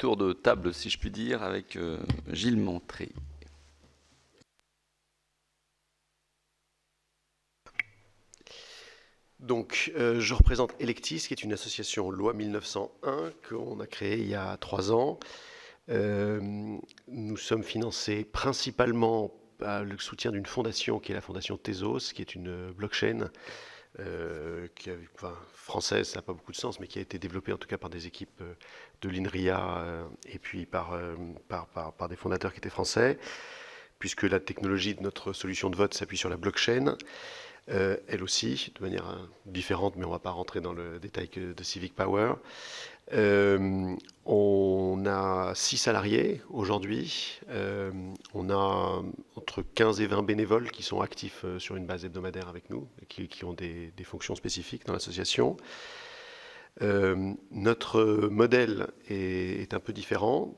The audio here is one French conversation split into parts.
tour de table, si je puis dire, avec Gilles Montré. Donc, je représente Electis, qui est une association loi 1901 qu'on a créée il y a 3 ans. Nous sommes financés principalement par le soutien d'une fondation qui est la fondation Tezos, qui est une blockchain française, ça n'a pas beaucoup de sens, mais qui a été développée en tout cas par des équipes de l'INRIA et puis par des fondateurs qui étaient français, puisque la technologie de notre solution de vote s'appuie sur la blockchain. Elle aussi, de manière différente, mais on ne va pas rentrer dans le détail de Civic Power. On a 6 salariés aujourd'hui. On a entre 15 et 20 bénévoles qui sont actifs sur une base hebdomadaire avec nous, et qui ont des fonctions spécifiques dans l'association. Notre modèle est un peu différent.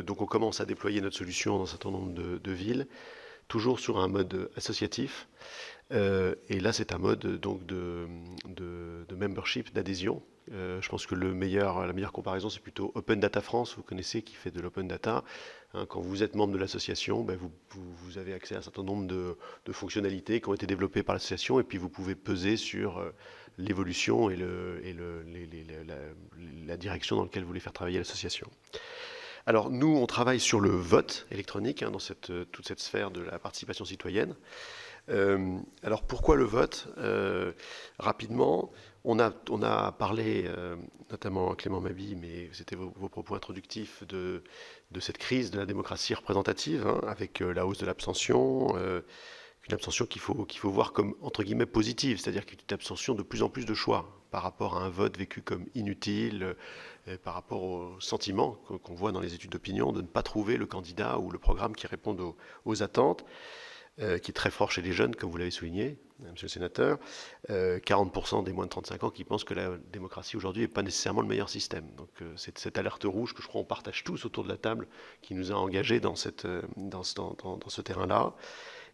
Donc on commence à déployer notre solution dans un certain nombre de villes, toujours sur un mode associatif. Et là, c'est un mode donc de membership, d'adhésion. Je pense que la meilleure comparaison, c'est plutôt Open Data France, vous connaissez, qui fait de l'open data. Quand vous êtes membre de l'association, vous avez accès à un certain nombre de fonctionnalités qui ont été développées par l'association, et puis vous pouvez peser sur l'évolution et la direction dans laquelle vous voulez faire travailler l'association. Alors nous, on travaille sur le vote électronique dans toute cette sphère de la participation citoyenne. Alors pourquoi le vote? Rapidement, on a parlé, notamment Clément Mabi, mais c'était vos propos introductifs de cette crise de la démocratie représentative, avec la hausse de l'abstention, une abstention qu'il faut voir comme entre guillemets positive, c'est-à-dire qu'il y a une abstention de plus en plus de choix par rapport à un vote vécu comme inutile, par rapport au sentiment qu'on voit dans les études d'opinion de ne pas trouver le candidat ou le programme qui répondent aux attentes. Qui est très fort chez les jeunes, comme vous l'avez souligné, monsieur le sénateur. 40% des moins de 35 ans qui pensent que la démocratie aujourd'hui n'est pas nécessairement le meilleur système. Donc c'est cette alerte rouge que je crois on partage tous autour de la table, qui nous a engagés dans ce terrain-là.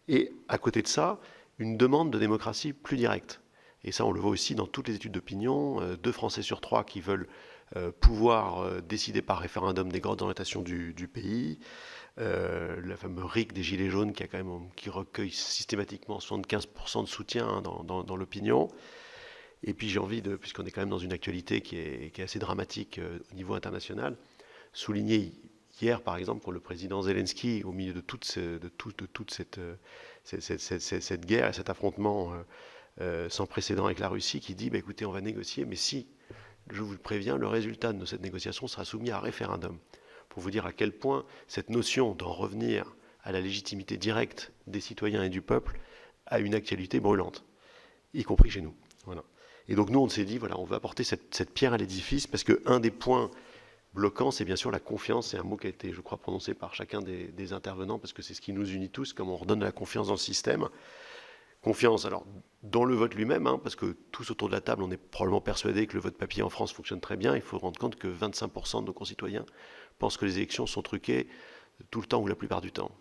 Et à côté de ça, une demande de démocratie plus directe. Et ça, on le voit aussi dans toutes les études d'opinion. 2 Français sur 3 qui veulent pouvoir décider par référendum des grandes orientations du pays. Le fameux RIC des Gilets jaunes qui recueille systématiquement 75% de soutien dans l'opinion. Et puis j'ai envie puisqu'on est quand même dans une actualité qui est assez dramatique au niveau international, souligner hier par exemple que le président Zelensky, au milieu de toute cette guerre et cet affrontement sans précédent avec la Russie, qui dit écoutez, on va négocier, mais si, je vous le préviens, le résultat de cette négociation sera soumis à référendum. Pour vous dire à quel point cette notion d'en revenir à la légitimité directe des citoyens et du peuple a une actualité brûlante, y compris chez nous. Voilà. Et donc nous, on s'est dit, voilà, on va apporter cette pierre à l'édifice, parce qu'un des points bloquants, c'est bien sûr la confiance. C'est un mot qui a été, je crois, prononcé par chacun des intervenants, parce que c'est ce qui nous unit tous, comme on redonne de la confiance dans le système. Confiance, alors, dans le vote lui-même, parce que tous autour de la table, on est probablement persuadés que le vote papier en France fonctionne très bien. Il faut rendre compte que 25% de nos concitoyens pensent que les élections sont truquées tout le temps ou la plupart du temps.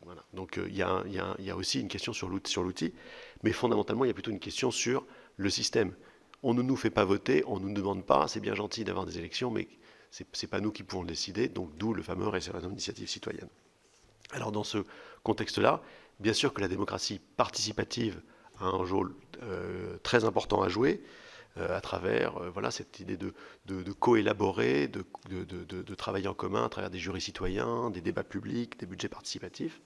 Voilà. Donc il y a aussi une question sur l'outil, mais fondamentalement, il y a plutôt une question sur le système. On ne nous fait pas voter, on ne nous demande pas, c'est bien gentil d'avoir des élections, mais c'est pas nous qui pouvons le décider, donc d'où le fameux référendum d'initiative citoyenne. Alors dans ce contexte-là, bien sûr que la démocratie participative a un rôle très important à jouer, à travers cette idée de co-élaborer, de travailler en commun à travers des jurys citoyens, des débats publics, des budgets participatifs.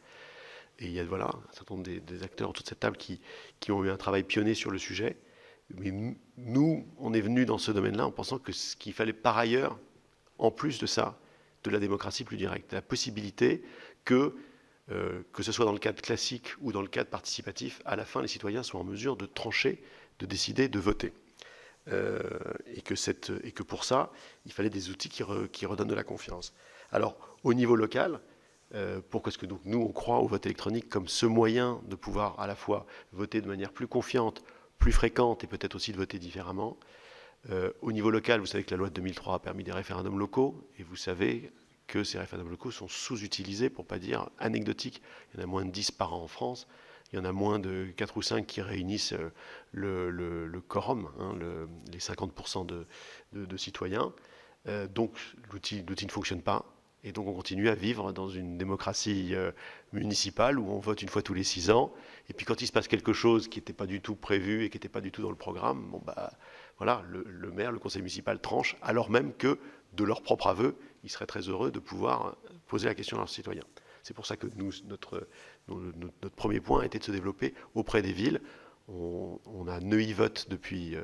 Et il y a un certain nombre des acteurs autour de cette table qui ont eu un travail pionnier sur le sujet. Mais nous, on est venus dans ce domaine-là en pensant qu'il fallait par ailleurs, en plus de ça, de la démocratie plus directe, la possibilité que ce soit dans le cadre classique ou dans le cadre participatif, à la fin, les citoyens soient en mesure de trancher, de décider, de voter. Et que pour ça, il fallait des outils qui redonnent de la confiance. Alors, au niveau local, pourquoi est-ce que donc, nous, on croit au vote électronique comme ce moyen de pouvoir à la fois voter de manière plus confiante, plus fréquente et peut-être aussi de voter différemment. Au niveau local, vous savez que la loi de 2003 a permis des référendums locaux, et vous savez que ces référendums locaux sont sous-utilisés, pour ne pas dire anecdotiques. Il y en a moins de 10 par an en France. Il y en a moins de 4 ou 5 qui réunissent le quorum, les 50% de citoyens. Donc l'outil ne fonctionne pas. Et donc on continue à vivre dans une démocratie municipale où on vote une fois tous les 6 ans. Et puis quand il se passe quelque chose qui n'était pas du tout prévu et qui n'était pas du tout dans le programme, bon bah voilà, le maire, le conseil municipal tranche, alors même que de leur propre aveu, ils seraient très heureux de pouvoir poser la question à leurs citoyens. C'est pour ça que notre premier point a été de se développer auprès des villes. On a Neuilly Vote depuis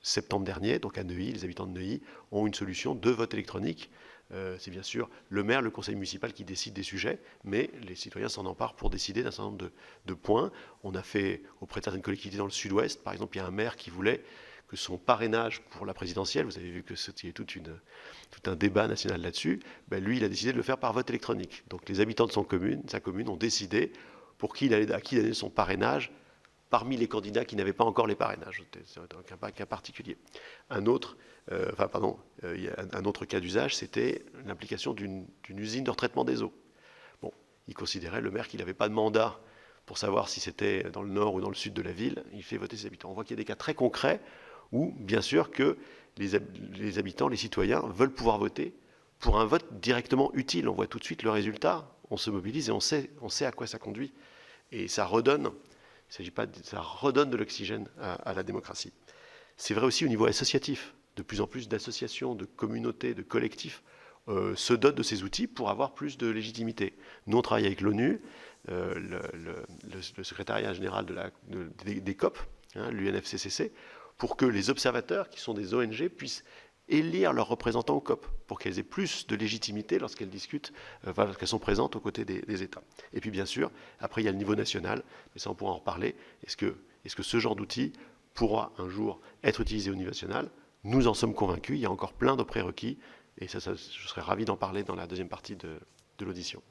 septembre dernier, donc à Neuilly, les habitants de Neuilly ont une solution de vote électronique. C'est bien sûr le maire, le conseil municipal qui décide des sujets, mais les citoyens s'en emparent pour décider d'un certain nombre de points. On a fait auprès de certaines collectivités dans le sud-ouest, par exemple, il y a un maire qui voulait que son parrainage pour la présidentielle, vous avez vu que c'était tout un débat national là-dessus, ben lui, il a décidé de le faire par vote électronique. Donc les habitants de sa commune ont décidé à qui il allait donner son parrainage parmi les candidats qui n'avaient pas encore les parrainages. C'est un cas particulier. Un autre cas d'usage, c'était l'implication d'une usine de retraitement des eaux. Bon, il considérait, le maire, qu'il n'avait pas de mandat pour savoir si c'était dans le nord ou dans le sud de la ville. Il fait voter ses habitants. On voit qu'il y a des cas très concrets où, bien sûr, que les habitants, les citoyens veulent pouvoir voter pour un vote directement utile. On voit tout de suite le résultat, on se mobilise et on sait à quoi ça conduit. Et ça redonne, ça redonne de l'oxygène à la démocratie. C'est vrai aussi au niveau associatif. De plus en plus d'associations, de communautés, de collectifs se dotent de ces outils pour avoir plus de légitimité. Nous, on travaille avec l'ONU, le secrétariat général des COP, l'UNFCCC, pour que les observateurs, qui sont des ONG, puissent élire leurs représentants au COP, pour qu'elles aient plus de légitimité lorsqu'elles discutent, lorsqu'elles sont présentes aux côtés des États. Et puis bien sûr, après il y a le niveau national, mais ça on pourra en reparler. Est-ce que ce genre d'outil pourra un jour être utilisé au niveau national? Nous en sommes convaincus, il y a encore plein de prérequis, et je serais ravi d'en parler dans la deuxième partie de l'audition.